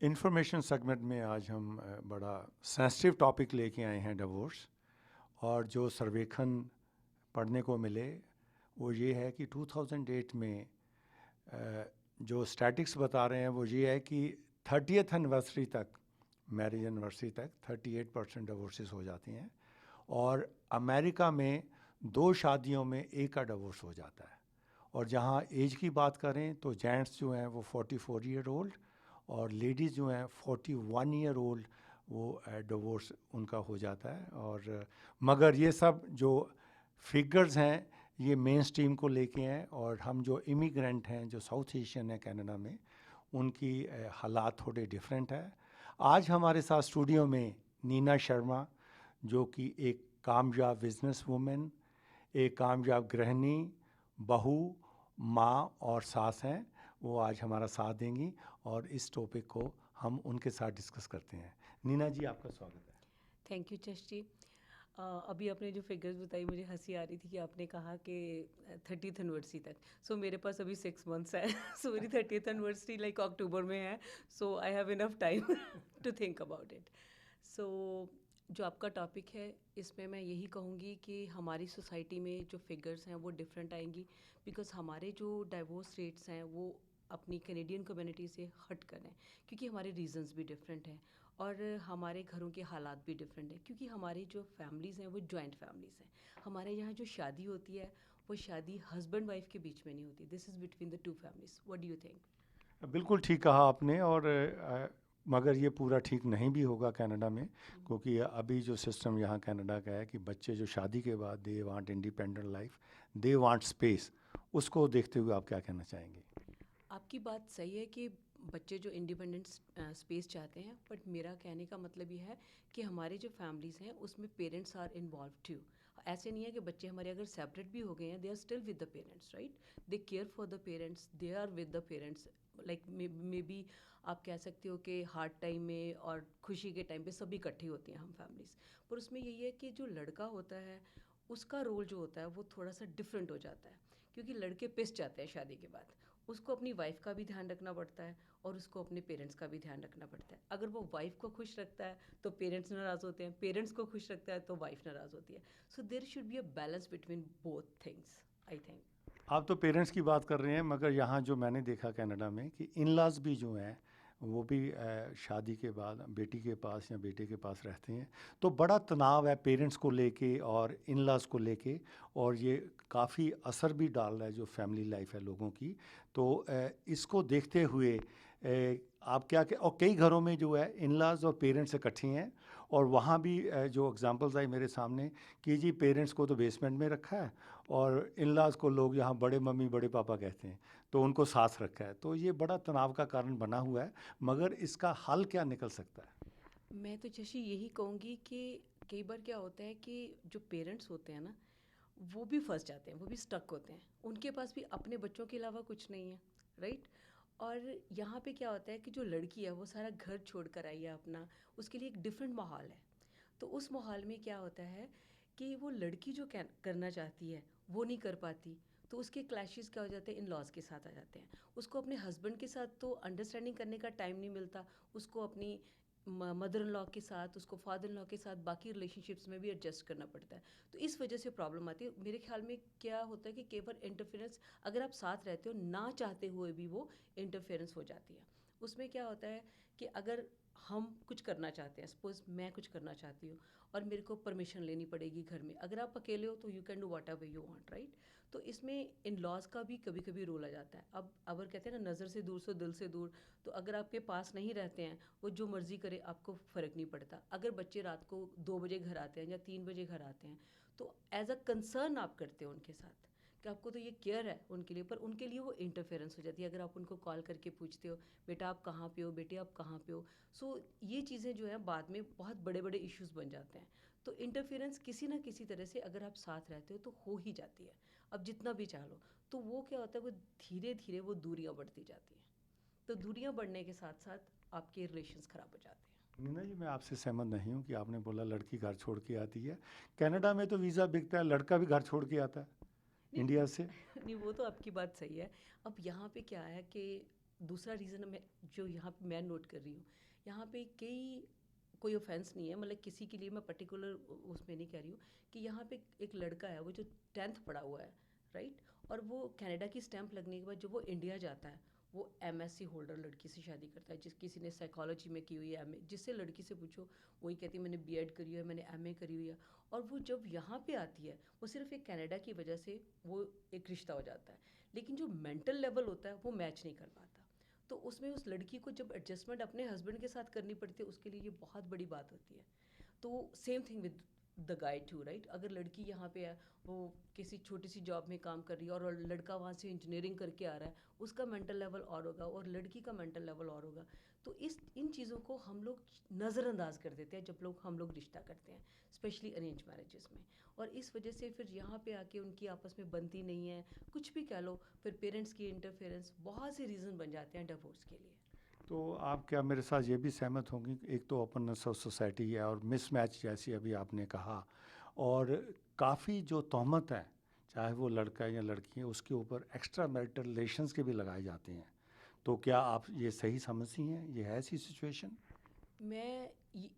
Information segment में आज हम बड़ा सेंसिटिव टॉपिक लेके आए हैं, डिवोर्स। और जो सर्वेक्षण पढ़ने को मिले वो ये है कि 2008 में जो स्टैटिक्स बता रहे हैं वो ये है कि 30th एनिवर्सरी तक, मैरिज एनिवर्सरी तक 38% डिवोर्सेस हो जाती हैं। और अमेरिका में 2 शादियों में एक का डिवोर्स हो जाता है। और जहाँ एज की बात करें तो जेंट्स जो हैं वो 44 ईयर ओल्ड और लेडीज़ जो हैं 41 ईयर ओल्ड, वो डिवोर्स उनका हो जाता है। और मगर ये सब जो फिगर्स हैं ये मेन स्ट्रीम को लेके हैं, और हम जो इमिग्रेंट हैं जो साउथ एशियन है कनाडा में, उनकी हालात थोड़े डिफरेंट है। आज हमारे साथ स्टूडियो में नीना शर्मा, जो कि एक कामयाब बिजनेस वूमेन, एक कामयाब गृहिणी, बहू, माँ और सास हैं। वो आज हमारा साथ देंगी और इस टॉपिक को हम उनके साथ डिस्कस करते हैं। नीना जी, आपका स्वागत है। थैंक यू जश जी। अभी आपने जो फिगर्स बताई मुझे हंसी आ रही थी कि आपने कहा कि 30th एनिवर्सरी तक। सो मेरे पास अभी 6 मंथ्स है। सो मेरी 30th एनिवर्सरी लाइक अक्टूबर में है। So I have enough time to think about it. So जो आपका टॉपिक है इसमें मैं यही कहूँगी कि हमारी सोसाइटी में जो फिगर्स हैं वो डिफरेंट आएंगी, बिकॉज हमारे जो डाइवोर्स रेट्स हैं वो अपनी कैनेडियन कम्युनिटी से हट कर हैं, क्योंकि हमारे रीजंस भी डिफरेंट हैं और हमारे घरों के हालात भी डिफरेंट हैं, क्योंकि हमारी जो फैमिलीज़ हैं वो जॉइंट फैमिलीज़ हैं। हमारे यहाँ जो शादी होती है वो शादी हस्बैंड वाइफ के बीच में नहीं होती। This is between the two families. What do you think? बिल्कुल ठीक कहा आपने। और मगर ये पूरा ठीक नहीं भी होगा कनाडा में, क्योंकि अभी जो सिस्टम यहाँ कनाडा का है कि बच्चे जो शादी के बाद they want independent life, they want space, उसको देखते हुए आप क्या कहना चाहेंगे? आपकी बात सही है कि बच्चे जो इंडिपेंडेंट स्पेस चाहते हैं, बट मेरा कहने का मतलब ये है कि हमारे जो फैमिलीज़ हैं उसमें पेरेंट्स आर इन्वॉल्व टू। ऐसे नहीं है कि बच्चे हमारे अगर सेपरेट भी हो गए हैं, they are still with the parents, right? They care for the parents, they are with the parents. Like maybe आप कह सकते हो कि हार्ड टाइम में और खुशी के टाइम पे सभी इकट्ठी होती हैं हम फैमिलीज़। पर उसमें यही है कि जो लड़का होता है उसका रोल जो होता है वो थोड़ा सा डिफरेंट हो जाता है, क्योंकि लड़के पिस जाते हैं शादी के बाद। उसको अपनी वाइफ का भी ध्यान रखना पड़ता है और उसको अपने पेरेंट्स का भी ध्यान रखना पड़ता है। अगर वो वाइफ को खुश रखता है तो पेरेंट्स नाराज़ होते हैं, पेरेंट्स को खुश रखता है तो वाइफ नाराज़ होती है। So there should be a balance between both things, I think. आप तो पेरेंट्स की बात कर रहे हैं, मगर यहाँ जो मैंने देखा कनाडा में कि इन लॉज भी जो हैं वो भी शादी के बाद बेटी के पास या बेटे के पास रहते हैं। तो बड़ा तनाव है पेरेंट्स को लेके और इन लॉज को लेके, और ये काफ़ी असर भी डाल रहा है जो फैमिली लाइफ है लोगों की। तो इसको देखते हुए आप क्या और कई घरों में जो है इन लॉज और पेरेंट्स इकट्ठे हैं, और वहाँ भी जो एग्जांपल्स आई मेरे सामने कि जी पेरेंट्स को तो बेसमेंट में रखा है और इन लॉज को लोग यहाँ बड़े मम्मी बड़े पापा कहते हैं, तो उनको साथ रखा है। तो ये बड़ा तनाव का कारण बना हुआ है, मगर इसका हल क्या निकल सकता है? मैं तो जैसे यही कहूँगी कि कई बार क्या होता है कि जो पेरेंट्स होते हैं ना वो भी फंस जाते हैं, वो भी स्टक होते हैं। उनके पास भी अपने बच्चों के अलावा कुछ नहीं है, राइट? और यहाँ पे क्या होता है कि जो लड़की है वो सारा घर छोड़ कर आई है अपना, उसके लिए एक डिफरेंट माहौल है। तो उस माहौल में क्या होता है कि वो लड़की जो करना चाहती है वो नहीं कर पाती। तो उसके क्लैशेस क्या हो जाते हैं, इन लॉज के साथ आ जाते हैं। उसको अपने हस्बैंड के साथ तो अंडरस्टैंडिंग करने का टाइम नहीं मिलता, उसको अपनी मदर इन लॉ के साथ, उसको फादर इन लॉ के साथ बाकी रिलेशनशिप्स में भी एडजस्ट करना पड़ता है। तो इस वजह से प्रॉब्लम आती है। मेरे ख्याल में क्या होता है कि केवल इंटरफेरेंस, अगर आप साथ रहते हो ना चाहते हुए भी वो इंटरफेरेंस हो जाती है। उसमें क्या होता है कि अगर हम कुछ करना चाहते हैं, सपोज मैं कुछ करना चाहती हूँ और मेरे को परमिशन लेनी पड़ेगी घर में। अगर आप अकेले हो तो you can do what ever you want, right? तो इसमें इन लॉज का भी कभी कभी रोल आ जाता है। अब अगर कहते हैं ना, नज़र से दूर सो दिल से दूर। तो अगर आपके पास नहीं रहते हैं, वो जो मर्ज़ी करे आपको फ़र्क नहीं पड़ता। अगर बच्चे रात को 2 बजे घर आते हैं या 3 बजे घर आते हैं, तो एज अ कंसर्न आप करते हो उनके साथ कि आपको तो ये केयर है उनके लिए, पर उनके लिए वो इंटरफेरेंस हो जाती है। अगर आप उनको कॉल करके पूछते हो, बेटा आप कहाँ पे हो, बेटे आप कहाँ पे हो। सो ये चीज़ें जो है बाद में बहुत बड़े बड़े इश्यूज़ बन जाते हैं। तो इंटरफेरेंस किसी ना किसी तरह से अगर आप साथ रहते हो तो हो ही जाती है। अब जितना भी चाह लो, तो वो क्या होता है, वो धीरे धीरे वो दूरियां बढ़ती जाती हैं। तो दूरियां बढ़ने के साथ साथ आपके रिलेशंस ख़राब हो जाते हैं। नीना जी, मैं आपसे सहमत नहीं हूँ कि आपने बोला लड़की घर छोड़ के आती है। कनाडा में तो वीज़ा बिकता है, लड़का भी घर छोड़ के आता है नहीं इंडिया से। नहीं, वो तो आपकी बात सही है। अब यहाँ पे क्या है कि दूसरा रीज़न मैं जो यहाँ पे मैं नोट कर रही हूँ, यहाँ पे कई, कोई ऑफेंस नहीं है, मतलब किसी के लिए मैं पर्टिकुलर उसमें नहीं कह रही हूँ, कि यहाँ पे एक लड़का है वो जो 10th पढ़ा हुआ है, राइट, और वो कनाडा की स्टैंप लगने के बाद जब वो इंडिया जाता है, वो MSc होल्डर लड़की से शादी करता है, जिस किसी ने साइकोलॉजी में की हुई है, MA, जिससे लड़की से पूछो वही कहती है मैंने B.Ed करी है, मैंने MA करी हुई है। और वो जब यहाँ पे आती है, वो सिर्फ एक कनाडा की वजह से वो एक रिश्ता हो जाता है, लेकिन जो मेंटल लेवल होता है वो मैच नहीं कर पाता। तो उसमें उस लड़की को जब एडजस्टमेंट अपने हस्बैंड के साथ करनी पड़ती है, उसके लिए ये बहुत बड़ी बात होती है। तो same thing with the guy too, right, अगर लड़की यहाँ पे है, वो किसी छोटी सी जॉब में काम कर रही है और लड़का वहाँ से इंजीनियरिंग करके आ रहा है, उसका मेंटल लेवल और होगा और लड़की का मेंटल लेवल और होगा। तो इन चीज़ों को हम लोग नज़रअंदाज कर देते हैं जब हम लोग रिश्ता करते हैं, स्पेशली अरेंज मैरिजेस में। और इस वजह से फिर यहाँ पे आके उनकी आपस में बनती नहीं है, कुछ भी कह लो, फिर पेरेंट्स की इंटरफेरेंस, बहुत से रीज़न बन जाते हैं डिवोर्स के लिए। तो आप क्या मेरे साथ ये भी सहमत होंगी कि एक तो ओपननेस ऑफ सोसाइटी है और मिसमैच जैसी अभी आपने कहा, और काफ़ी जो तोहमत है, चाहे वो लड़का है या लड़की है, उसके ऊपर एक्स्ट्रा मैरिटल रिलेशंस के भी लगाए जाते हैं। तो क्या आप ये सही समझती हैं, ये है ऐसी सिचुएशन? मैं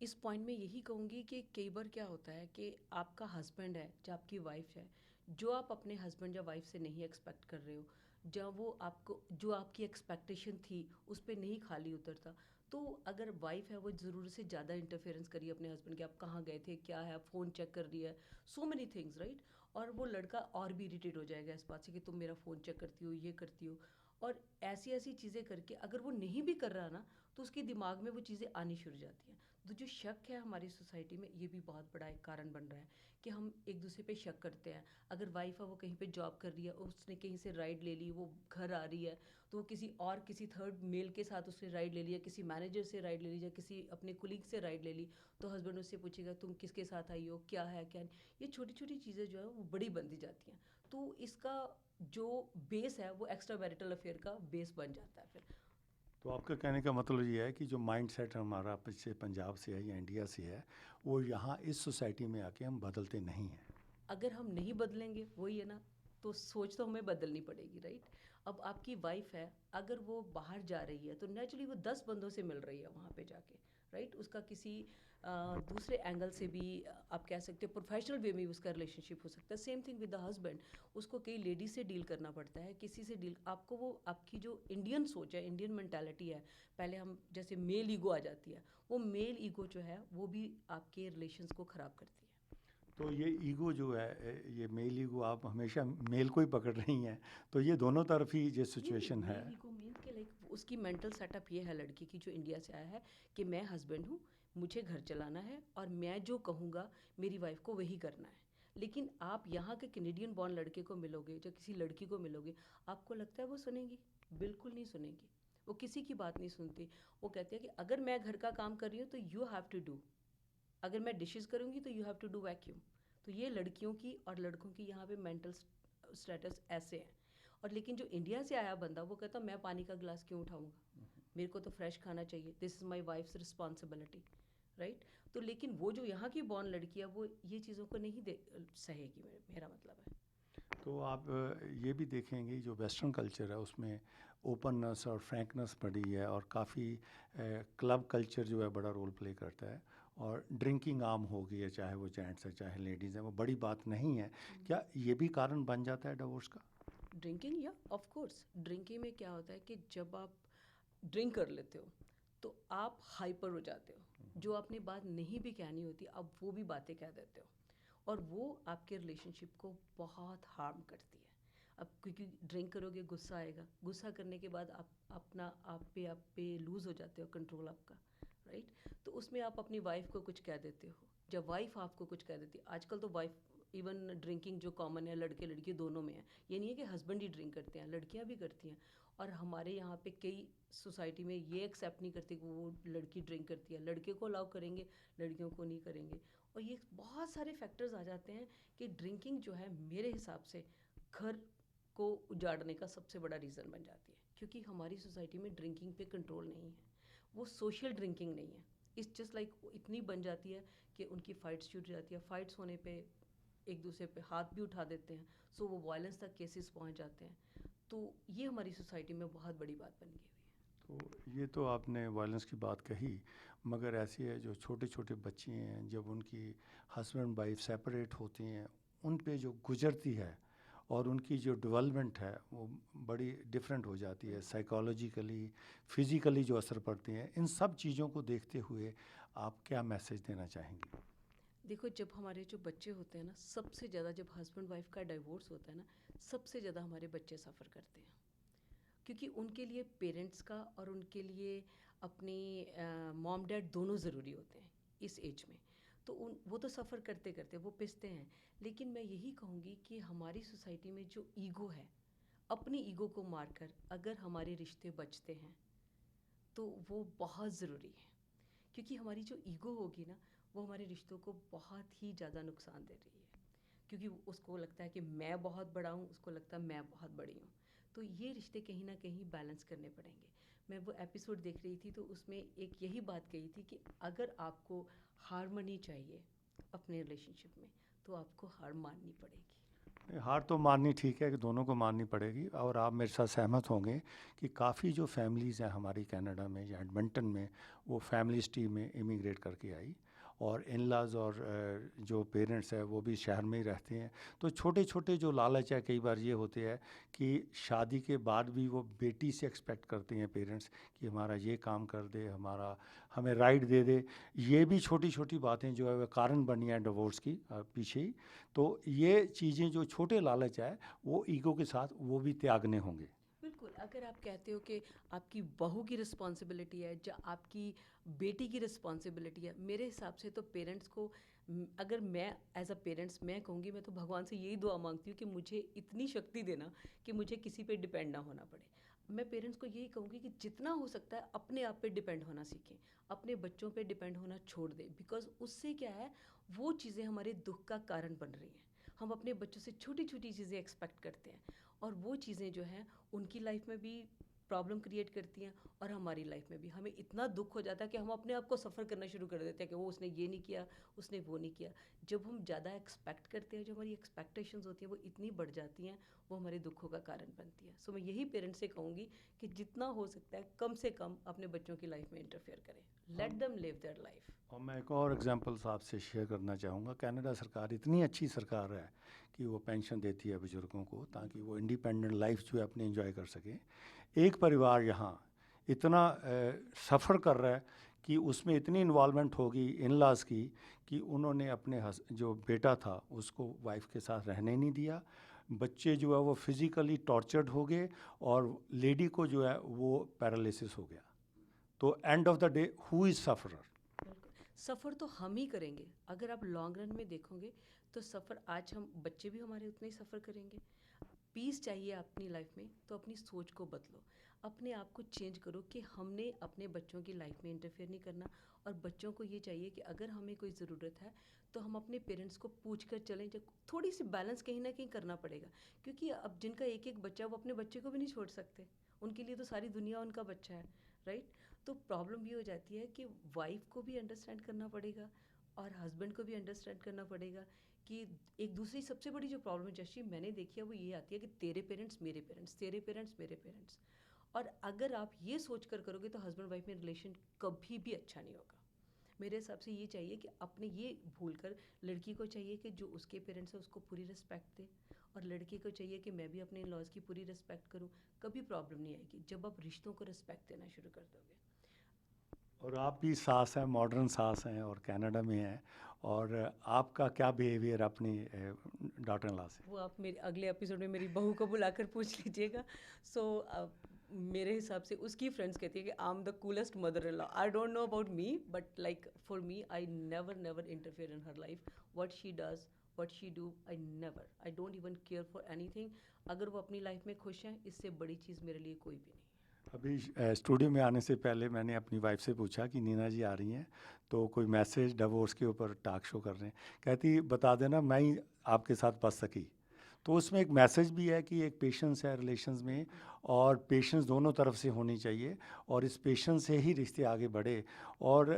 इस पॉइंट में यही कहूँगी कि कई बार क्या होता है कि आपका हस्बैंड है या आपकी वाइफ है, जो आप अपने हस्बैंड या वाइफ से नहीं एक्सपेक्ट कर रहे हो, जब वो आपको जो आपकी एक्सपेक्टेशन थी उस पर नहीं खाली उतरता, तो अगर वाइफ है वो ज़रूरत से ज़्यादा इंटरफेरेंस करिए अपने हस्बैंड के, आप कहाँ गए थे, क्या है, फ़ोन चेक कर रही है, सो मेनी थिंग्स, राइट, और वो लड़का और भी इरिटेट हो जाएगा इस बात से कि तुम मेरा फ़ोन चेक करती हो, ये करती हो। और ऐसी ऐसी चीज़ें करके अगर वो नहीं भी कर रहा ना, तो उसके दिमाग में वो चीज़ें आनी शुरू हो जाती हैं। तो जो शक है हमारी सोसाइटी में, ये भी बहुत बड़ा एक कारण बन रहा है कि हम एक दूसरे पे शक करते हैं। अगर वाइफ है वो कहीं पे जॉब कर रही है, उसने कहीं से राइड ले ली, वो घर आ रही है, तो वो किसी थर्ड मेल के साथ उसने राइड ले लिया, किसी मैनेजर से राइड ले ली या किसी अपने कुलीग से राइड ले ली, तो हस्बैंड उससे पूछेगा तुम किसके साथ आई हो, क्या है क्या नहीं। ये छोटी छोटी चीज़ें जो है वो बड़ी बनती जाती हैं। तो इसका जो बेस है वो एक्स्ट्रा मैरिटल अफेयर का बेस बन जाता है फिर। तो आपका कहने का मतलब ये है कि जो माइंडसेट हमारा पीछे पंजाब से है या इंडिया से है, वो यहाँ इस सोसाइटी में आके हम बदलते नहीं हैं। अगर हम नहीं बदलेंगे, वही है ना, तो सोच तो हमें बदलनी पड़ेगी, राइट। अब आपकी वाइफ है, अगर वो बाहर जा रही है तो नेचुरली वो 10 बंदों से मिल रही है वहाँ पे जाके, राइट, उसका किसी दूसरे एंगल से भी आप कह सकते हो, प्रोफेशनल वे में भी उसका रिलेशनशिप हो सकता है। Same thing with the husband, उसको कई लेडीज से डील करना पड़ता है, किसी से डील, आपको वो आपकी जो इंडियन सोच है, इंडियन मेंटालिटी है, पहले हम जैसे मेल ईगो आ जाती है, वो मेल ईगो जो है वो भी आपके रिलेशंस को ख़राब करती है। तो ये ईगो जो है, ये मेल ईगो, आप हमेशा मेल को ही पकड़ रही हैं, तो ये दोनों तरफ ही ये नहीं नहीं, सिचुएशन है। मेल ईगो मीन्स के लाइक उसकी मेंटल सेटअप ये है लड़की की जो इंडिया से आया है, कि मैं हस्बैंड हूँ, मुझे घर चलाना है और मैं जो कहूँगा मेरी वाइफ को वही करना है। लेकिन आप यहाँ के कैनेडियन बॉर्न लड़के को मिलोगे, जो किसी लड़की को मिलोगे, आपको लगता है वो सुनेंगी? बिल्कुल नहीं सुनेंगी। वो किसी की बात नहीं सुनती। वो कहते हैं कि अगर मैं घर का काम कर रही हूँ तो यू हैव टू डू, अगर मैं डिशेस करूँगी तो you have to do vacuum. तो ये लड़कियों की और लड़कों की यहाँ पे मेंटल स्टेटस ऐसे है। और लेकिन जो इंडिया से आया बंदा, वो कहता मैं पानी का गिलास क्यों उठाऊंगा, मेरे को तो फ्रेश खाना चाहिए, this is my wife's responsibility, right. तो लेकिन वो जो यहाँ की बॉर्न लड़की है वो ये चीज़ों को नहीं सहेगी, मेरा मतलब है। तो आप ये भी देखेंगे जो वेस्टर्न कल्चर है उसमें ओपननेस और फ्रैंकनेस बड़ी है, और काफ़ी क्लब कल्चर जो है बड़ा रोल प्ले करता है, और ड्रिंकिंग आम हो गई है, चाहे वो जेंट्स है चाहे लेडीज़ है, वो बड़ी बात नहीं है। क्या ये भी कारण बन जाता है डिवोर्स का? ड्रिंकिंग, या ऑफ कोर्स ड्रिंकिंग में क्या होता है कि जब आप ड्रिंक कर लेते हो तो आप हाइपर हो जाते हो, जो आपने बात नहीं भी कहनी होती आप वो भी बातें कह देते हो, और वो आपके रिलेशनशिप को बहुत हार्म करती है। अब क्योंकि ड्रिंक करोगे गुस्सा आएगा, गुस्सा करने के बाद आप पे लूज़ हो जाते हो कंट्रोल आपका, राइट। तो उसमें आप अपनी वाइफ को कुछ कह देते हो, जब वाइफ आपको कुछ कह देती है, आजकल तो वाइफ, इवन ड्रिंकिंग जो कॉमन है लड़के लड़की दोनों में है, ये नहीं है कि हस्बैंड ही ड्रिंक करते हैं, लड़कियां भी करती हैं। और हमारे यहाँ पे कई सोसाइटी में ये एक्सेप्ट नहीं करते कि वो लड़की ड्रिंक करती है, लड़के को अलाउ करेंगे, लड़कियों को नहीं करेंगे। और ये बहुत सारे फैक्टर्स आ जाते हैं कि ड्रिंकिंग जो है मेरे हिसाब से घर को उजाड़ने का सबसे बड़ा रीज़न बन जाती है, क्योंकि हमारी सोसाइटी में ड्रिंकिंग पे कंट्रोल नहीं है, वो सोशल ड्रिंकिंग नहीं है। इस जस्ट लाइक इतनी बन जाती है कि उनकी फ़ाइट्स छूट जाती है, फ़ाइट्स होने पे एक दूसरे पे हाथ भी उठा देते हैं, सो वो वायलेंस तक केसेस पहुंच जाते हैं। तो ये हमारी सोसाइटी में बहुत बड़ी बात बन गई हुई है। तो ये तो आपने वायलेंस की बात कही, मगर ऐसी है जो छोटे छोटे बच्चे हैं, जब उनकी हस्बैंड वाइफ सेपरेट होती हैं, उन पे जो गुजरती है और उनकी जो डेवलपमेंट है वो बड़ी डिफरेंट हो जाती है, साइकोलॉजिकली, फिज़िकली जो असर पड़ते हैं, इन सब चीज़ों को देखते हुए आप क्या मैसेज देना चाहेंगी? देखो, जब हमारे जो बच्चे होते हैं ना, सबसे ज़्यादा जब हस्बैंड वाइफ का डिवोर्स होता है ना, सबसे ज़्यादा हमारे बच्चे सफ़र करते हैं। क्योंकि उनके लिए पेरेंट्स का और उनके लिए अपने मॉम डैड दोनों ज़रूरी होते हैं इस एज में। तो उन वो तो सफ़र करते करते वो पिसते हैं। लेकिन मैं यही कहूँगी कि हमारी सोसाइटी में जो ईगो है, अपनी ईगो को मारकर अगर हमारे रिश्ते बचते हैं तो वो बहुत ज़रूरी है। क्योंकि हमारी जो ईगो होगी ना, वो हमारे रिश्तों को बहुत ही ज़्यादा नुकसान दे रही है। क्योंकि उसको लगता है कि मैं बहुत बड़ा हूँ, उसको लगता है मैं बहुत बड़ी हूँ। तो ये रिश्ते कहीं ना कहीं बैलेंस करने पड़ेंगे। मैं वो एपिसोड देख रही थी तो उसमें एक यही बात कही थी कि अगर आपको हारमनी चाहिए अपने रिलेशनशिप में, तो आपको हार माननी पड़ेगी। हार तो माननी ठीक है कि दोनों को माननी पड़ेगी, और आप मेरे साथ सहमत होंगे कि काफ़ी जो फैमिलीज़ हैं हमारी कनाडा में या एडमंटन में, वो फैमिलीज टीम में इमिग्रेट करके आई, और इन लॉज और जो पेरेंट्स हैं वो भी शहर में ही रहते हैं। तो छोटे छोटे जो लालच है कई बार ये होते हैं कि शादी के बाद भी वो बेटी से एक्सपेक्ट करते हैं पेरेंट्स कि हमारा ये काम कर दे, हमारा हमें राइट दे दे। ये भी छोटी छोटी बातें जो है वो कारण बनी हैं डिवोर्स की पीछे ही। तो ये चीज़ें जो छोटे लालच है वो ईगो के साथ वो भी त्यागने होंगे। बिल्कुल, अगर आप कहते हो कि आपकी बहू की रिस्पॉन्सिबिलिटी है या आपकी बेटी की रिस्पॉन्सिबिलिटी है, मेरे हिसाब से तो पेरेंट्स को अगर मैं एज अ पेरेंट्स मैं कहूँगी, मैं तो भगवान से यही दुआ मांगती हूँ कि मुझे इतनी शक्ति देना कि मुझे किसी पे डिपेंड ना होना पड़े। मैं पेरेंट्स को यही कहूँगी कि जितना हो सकता है अपने आप पे डिपेंड होना सीखें, अपने बच्चों पे डिपेंड होना छोड़ दें। बिकॉज उससे क्या है, वो चीज़ें हमारे दुख का कारण बन रही हैं। हम अपने बच्चों से छोटी छोटी चीज़ें एक्सपेक्ट करते हैं, और वो चीज़ें जो हैं उनकी लाइफ में भी प्रॉब्लम क्रिएट करती हैं, और हमारी लाइफ में भी हमें इतना दुख हो जाता है कि हम अपने आप को सफ़र करना शुरू कर देते हैं कि वो उसने ये नहीं किया, उसने वो नहीं किया। जब हम ज़्यादा एक्सपेक्ट करते हैं, जो हमारी एक्सपेक्टेशंस होती हैं वो इतनी बढ़ जाती हैं, वो हमारे दुखों का कारण बनती है। सो मैं यही पेरेंट्स से कहूँगी कि जितना हो सकता है कम से कम अपने बच्चों की लाइफ में इंटरफेयर करें। Let them live their life. और मैं एक और एग्जांपल्स आपसे शेयर करना चाहूँगा। कनाडा सरकार इतनी अच्छी सरकार है कि वो पेंशन देती है बुज़ुर्गों को ताकि वो इंडिपेंडेंट लाइफ जो है अपनी एंजॉय कर सकें। एक परिवार यहाँ इतना सफ़र कर रहा है कि उसमें इतनी इन्वॉल्वमेंट होगी इन लॉज की कि उन्होंने अपने जो बेटा था उसको वाइफ के साथ रहने नहीं दिया। बच्चे जो है वो फिज़िकली टॉर्चर्ड हो गए, और लेडी को जो है वो पैरालिसिस हो गया। तो end of the day who is sufferer? बिल्कुल, सफ़र तो हम ही करेंगे। अगर आप लॉन्ग रन में देखोगे तो सफ़र आज हम बच्चे भी हमारे उतना ही सफ़र करेंगे। पीस चाहिए अपनी लाइफ में तो अपनी सोच को बदलो, अपने आप को चेंज करो कि हमने अपने बच्चों की लाइफ में इंटरफेयर नहीं करना। और बच्चों को ये चाहिए कि अगर हमें कोई ज़रूरत है तो हम अपने पेरेंट्स को पूछ कर चलें। जब थोड़ी सी बैलेंस कहीं ना कहीं करना पड़ेगा, क्योंकि अब जिनका एक एक बच्चा, वो अपने बच्चे को भी नहीं छोड़ सकते। उनके लिए तो सारी दुनिया उनका बच्चा है, राइट। तो प्रॉब्लम ये हो जाती है कि वाइफ को भी अंडरस्टैंड करना पड़ेगा और हस्बैंड को भी अंडरस्टैंड करना पड़ेगा कि एक दूसरी सबसे बड़ी जो प्रॉब्लम है जैसी मैंने देखी है वो ये आती है कि तेरे पेरेंट्स मेरे पेरेंट्स, तेरे पेरेंट्स मेरे पेरेंट्स। और अगर आप ये सोच कर करोगे तो हस्बैंड वाइफ में रिलेशन कभी भी अच्छा नहीं होगा। मेरे हिसाब से ये चाहिए कि अपने ये भूल कर, लड़की को चाहिए कि जो उसके पेरेंट्स है उसको पूरी रिस्पेक्ट दे, और लड़के को चाहिए कि मैं भी अपने इन लॉज की पूरी रिस्पेक्ट करूँ। कभी प्रॉब्लम नहीं आएगी जब आप रिश्तों को रिस्पेक्ट देना शुरू कर दोगे। और आप भी सास हैं, मॉडर्न सास हैं और कनाडा में हैं, और आपका क्या बिहेवियर अपनी डॉटर इन लॉ से? वो आप मेरे अगले एपिसोड में मेरी बहू को बुलाकर पूछ लीजिएगा। सो मेरे हिसाब से उसकी फ्रेंड्स कहती है कि I am the coolest mother in law. I don't know about me, but like for me I never never interfere in her life. What she does, what she do, I don't even care for anything. अगर वो अपनी life में खुश हैं, इससे बड़ी चीज़ मेरे लिए कोई भी नहीं। अभी स्टूडियो में आने से पहले मैंने अपनी वाइफ से पूछा कि नीना जी आ रही हैं तो कोई मैसेज डिवोर्स के ऊपर टॉक शो कर रहे हैं। कहती बता देना मैं ही आपके साथ बच सकी। तो उसमें एक मैसेज भी है कि एक पेशेंस है रिलेशंस में, और पेशेंस दोनों तरफ से होनी चाहिए, और इस पेशेंस से ही रिश्ते आगे बढ़े। और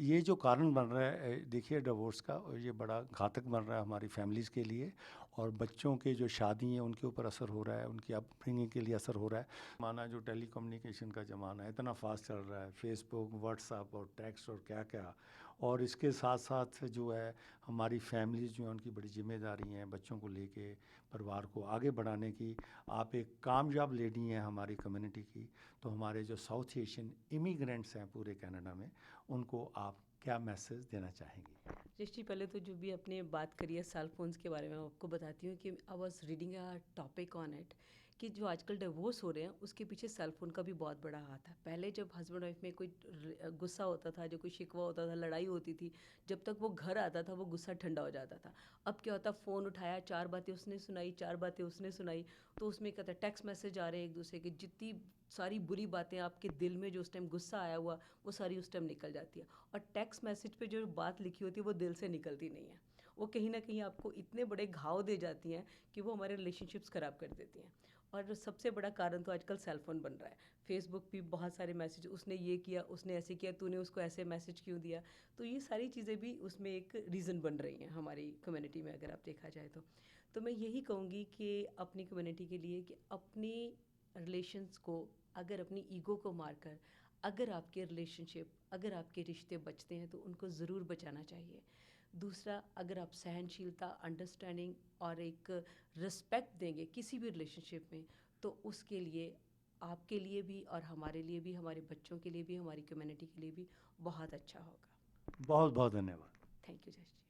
ये जो कारण बन रहा है देखिए डिवोर्स का, और ये बड़ा घातक बन रहा है हमारी फैमिलीज़ के लिए। और बच्चों के जो शादी हैं उनके ऊपर असर हो रहा है, उनकी अपब्रिंगिंग के लिए असर हो रहा है। माना जो टेली कम्युनिकेशन का ज़माना है, इतना फास्ट चल रहा है, फेसबुक, व्हाट्सएप और टेक्स्ट और क्या क्या, और इसके साथ साथ जो है हमारी फैमिलीज़ जो हैं उनकी बड़ी ज़िम्मेदारी हैं बच्चों को लेके, परिवार को आगे बढ़ाने की। आप एक कामयाब लेडी हैं हमारी कम्युनिटी की, तो हमारे जो साउथ एशियन इमिग्रेंट्स हैं पूरे कनाडा में, उनको आप क्या मैसेज देना चाहेंगी? जस्ट पहले तो जो भी आपने बात करी है सेल फोन्स के बारे में, मैं आपको बताती हूँ कि I was reading a topic on it कि जो आजकल डिवोर्स हो रहे हैं उसके पीछे सेल फोन का भी बहुत बड़ा हाथ है। पहले जब हस्बैंड वाइफ में कोई गुस्सा होता था, जो कोई शिकवा होता था, लड़ाई होती थी, जब तक वो घर आता था वो गुस्सा ठंडा हो जाता था। अब क्या होता, फ़ोन उठाया, चार बातें उसने सुनाई, चार बातें उसने सुनाई, तो उसमें कहता है टेक्स्ट मैसेज आ रहे हैं एक दूसरे के, जितनी सारी बुरी बातें आपके दिल में जो उस टाइम गुस्सा आया हुआ वो सारी उस टाइम निकल जाती है। और टेक्स्ट मैसेज पे जो बात लिखी होती है वो दिल से निकलती नहीं है, वो कहीं ना कहीं आपको इतने बड़े घाव दे जाती हैं कि वो हमारे रिलेशनशिप्स ख़राब कर देती हैं। और सबसे बड़ा कारण तो आजकल सेल फ़ोन बन रहा है। फेसबुक पे बहुत सारे मैसेज, उसने ये किया, उसने ऐसे किया, तूने उसको ऐसे मैसेज क्यों दिया। तो ये सारी चीज़ें भी उसमें एक रीज़न बन रही हैं हमारी कम्युनिटी में, अगर आप देखा जाए तो मैं यही कहूँगी कि अपनी कम्युनिटी के लिए कि अपनी रिलेशंस को, अगर अपनी ईगो को मारकर, अगर आपके रिलेशनशिप, अगर आपके रिश्ते बचते हैं तो उनको ज़रूर बचाना चाहिए। दूसरा, अगर आप सहनशीलता, अंडरस्टैंडिंग और एक रिस्पेक्ट देंगे किसी भी रिलेशनशिप में, तो उसके लिए आपके लिए भी और हमारे लिए भी, हमारे बच्चों के लिए भी, हमारी कम्युनिटी के लिए भी बहुत अच्छा होगा। बहुत बहुत धन्यवाद। Thank you just.